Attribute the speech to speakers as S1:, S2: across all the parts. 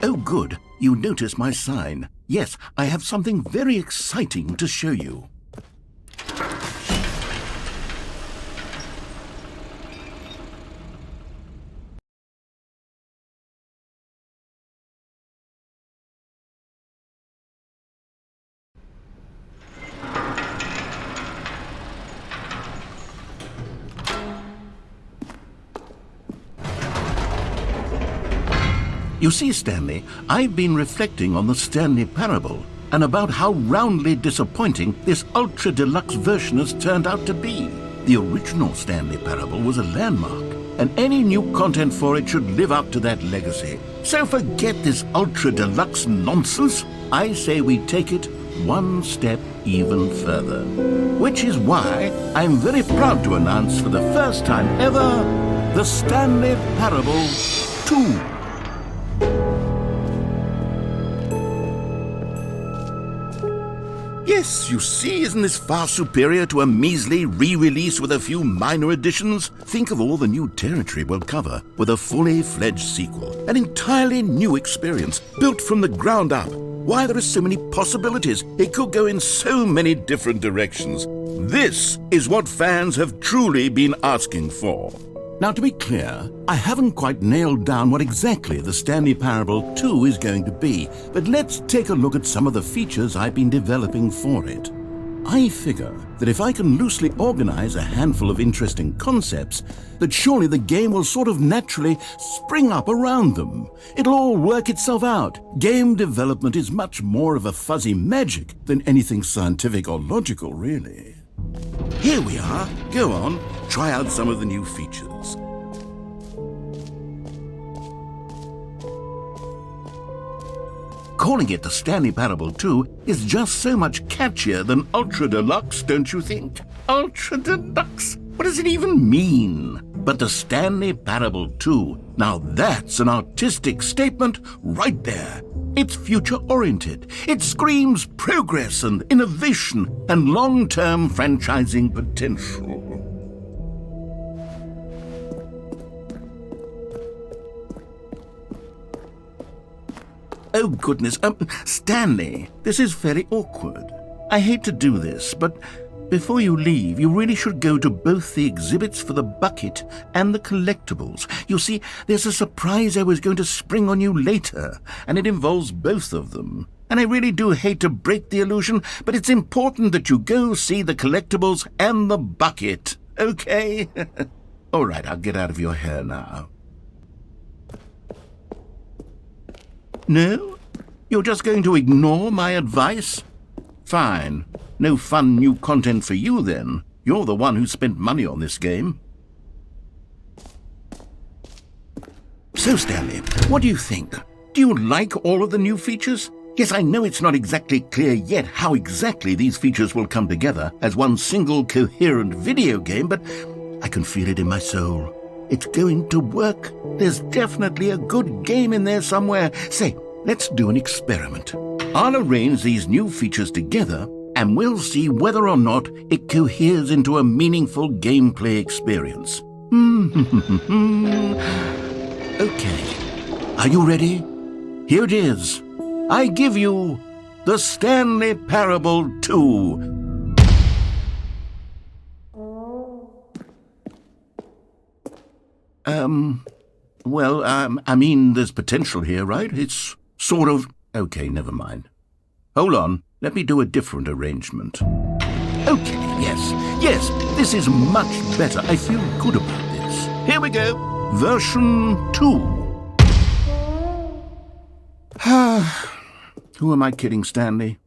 S1: Oh, good. You notice my sign. Yes, I have something very exciting to show you. You see, Stanley, I've been reflecting on the Stanley Parable and about how roundly disappointing this ultra deluxe version has turned out to be. The original Stanley Parable was a landmark, and any new content for it should live up to that legacy. So forget this ultra deluxe nonsense. I say we take it one step even further. Which is why I'm very proud to announce for the first time ever, the Stanley Parable 2. Yes, you see, isn't this far superior to a measly re-release with a few minor additions? Think of all the new territory we'll cover with a fully fledged sequel. An entirely new experience, built from the ground up. Why, there are so many possibilities. It could go in so many different directions. This is what fans have truly been asking for. Now, to be clear, I haven't quite nailed down what exactly the Stanley Parable 2 is going to be, but let's take a look at some of the features I've been developing for it. I figure that if I can loosely organize a handful of interesting concepts, that surely the game will sort of naturally spring up around them. It'll all work itself out. Game development is much more of a fuzzy magic than anything scientific or logical, really. Here we are. Go on, try out some of the new features. Calling it the Stanley Parable 2 is just so much catchier than Ultra Deluxe, don't you think? Ultra Deluxe? What does it even mean? But the Stanley Parable 2, now that's an artistic statement right there. It's future-oriented. It screams progress and innovation and long-term franchising potential. Oh, goodness. Stanley, this is very awkward. I hate to do this, but before you leave, you really should go to both the exhibits for the bucket and the collectibles. You see, there's a surprise I was going to spring on you later, and it involves both of them. And I really do hate to break the illusion, but it's important that you go see the collectibles and the bucket, okay? All right, I'll get out of your hair now. No? You're just going to ignore my advice? Fine. No fun new content for you, then. You're the one who spent money on this game. So, Stanley, what do you think? Do you like all of the new features? Yes, I know it's not exactly clear yet how exactly these features will come together as one single coherent video game, but I can feel it in my soul. It's going to work. There's definitely a good game in there somewhere. Say, let's do an experiment. I'll arrange these new features together, and we'll see whether or not it coheres into a meaningful gameplay experience. Okay. Are you ready? Here it is. I give you the Stanley Parable 2. I mean, there's potential here, right? It's sort of... Okay, never mind. Hold on, let me do a different arrangement. Okay, yes, this is much better. I feel good about this. Here we go. Version 2. Who am I kidding, Stanley?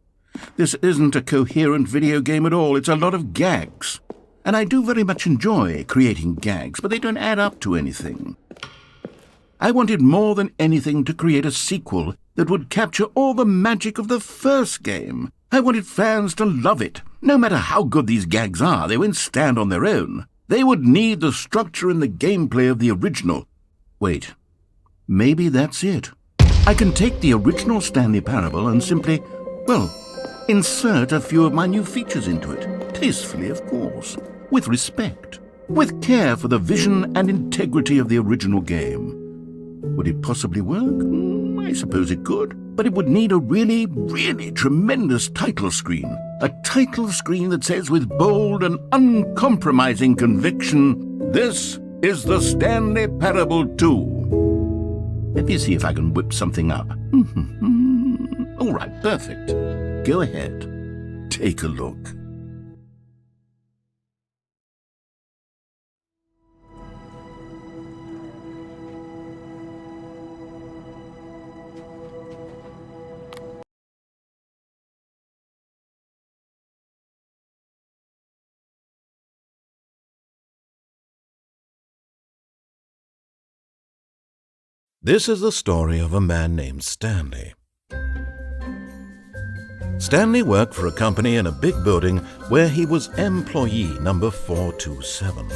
S1: This isn't a coherent video game at all. It's a lot of gags. And I do very much enjoy creating gags, but they don't add up to anything. I wanted more than anything to create a sequel that would capture all the magic of the first game. I wanted fans to love it. No matter how good these gags are, they won't stand on their own. They would need the structure and the gameplay of the original. Wait, maybe that's it. I can take the original Stanley Parable and simply, insert a few of my new features into it. Tastefully, of course. With respect. With care for the vision and integrity of the original game. Would it possibly work? I suppose it could, but it would need a really, really tremendous title screen. A title screen that says with bold and uncompromising conviction, "This is the Stanley Parable 2." Let me see if I can whip something up. All right, perfect. Go ahead. Take a look.
S2: This is the story of a man named Stanley. Stanley worked for a company in a big building where he was employee number 427.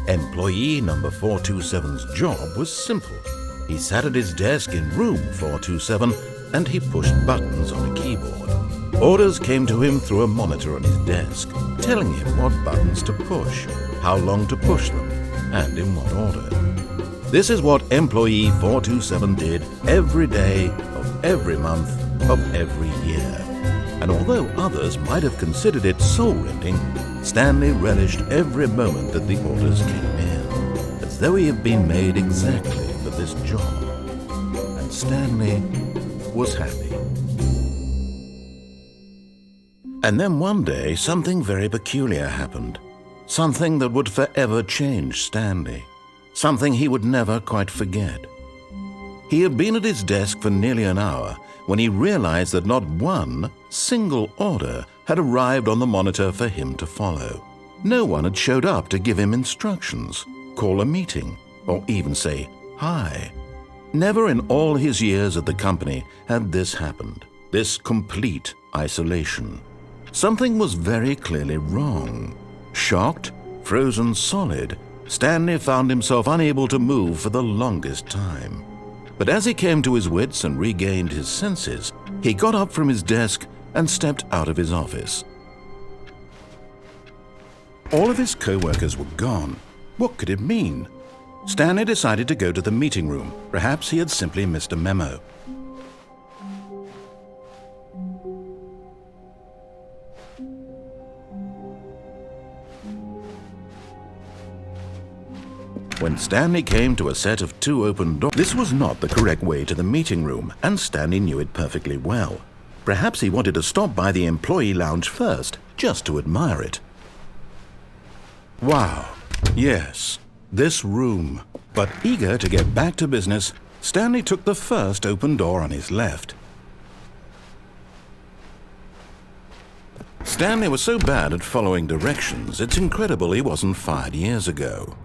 S2: Employee number 427's job was simple. He sat at his desk in room 427 and he pushed buttons on a keyboard. Orders came to him through a monitor on his desk, telling him what buttons to push, how long to push them, and in what order. This is what employee 427 did every day of every month of every year. And although others might have considered it soul-rending, Stanley relished every moment that the orders came in, as though he had been made exactly for this job. And Stanley was happy. And then one day, something very peculiar happened. Something that would forever change Stanley. Something he would never quite forget. He had been at his desk for nearly an hour when he realized that not one single order had arrived on the monitor for him to follow. No one had showed up to give him instructions, call a meeting, or even say hi. Never in all his years at the company had this happened, this complete isolation. Something was very clearly wrong. Shocked, frozen solid, Stanley found himself unable to move for the longest time. But as he came to his wits and regained his senses, he got up from his desk and stepped out of his office. All of his co-workers were gone. What could it mean? Stanley decided to go to the meeting room. Perhaps he had simply missed a memo. When Stanley came to a set of 2 open doors, this was not the correct way to the meeting room, and Stanley knew it perfectly well. Perhaps he wanted to stop by the employee lounge first, just to admire it. Wow, yes, this room. But eager to get back to business, Stanley took the first open door on his left. Stanley was so bad at following directions, it's incredible he wasn't fired years ago.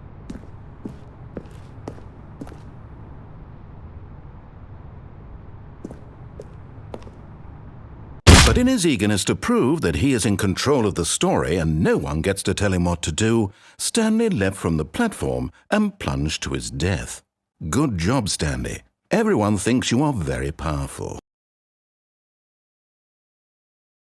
S2: But in his eagerness to prove that he is in control of the story and no one gets to tell him what to do, Stanley leapt from the platform and plunged to his death. Good job, Stanley. Everyone thinks you are very powerful.